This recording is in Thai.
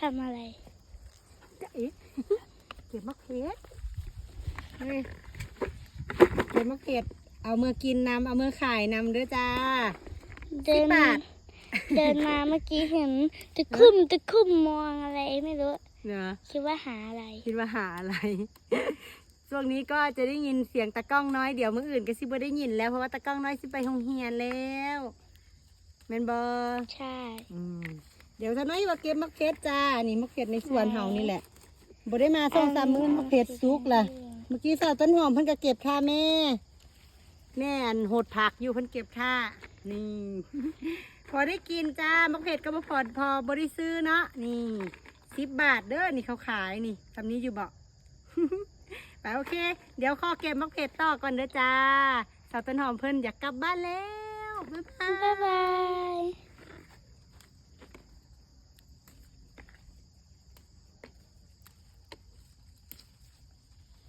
ทำอะไรจะเอ๊ะเก็บมะเขือนี่เก็บมะเขือเอามือกินนำเอามือขายนำด้วยจ้าเดิน10 บาท เดินมาเมื่อกี้เห็นตะคุ่มมองอะไรไม่รู้เนอะ คิดว่าหาอะไร คิดว่าหาอะไร ช่วงนี้ก็จะได้ยินเสียงตะก้องน้อยเดี๋ยวมื้ออื่นก็สิบ่ได้ยินแล้วเพราะว่าตะก้องน้อยสิไปโรงเรียนแล้วแม่นบ่ ใช่ เดี๋ยวจะน้อยว่าเก็บมะเขือจ้านี่มะเขือในสวนเฮานี่แหละบ่ได้มา2-3 มื้อมะเขือสุกล่ะเมื่อกี้สาวต้นหอมเพิ่นก็เก็บค่าแม่อันโหดผักอยู่เพิ่นเก็บค่านี่ พอได้กินจ้ามะเขือก็บ่พอบ่ได้ซื้อเนาะนี่10 บาทเด้อนี่เขาขายนี่ทำนี้อยู่บ่ ไปโอเคเดี๋ยวขอเก็บมะเขือต่อก่อนเด้อจ้าสาวต้นหอมเพิ่นอยากกลับบ้านแล้วบ๊ายบาย บ๊ายบา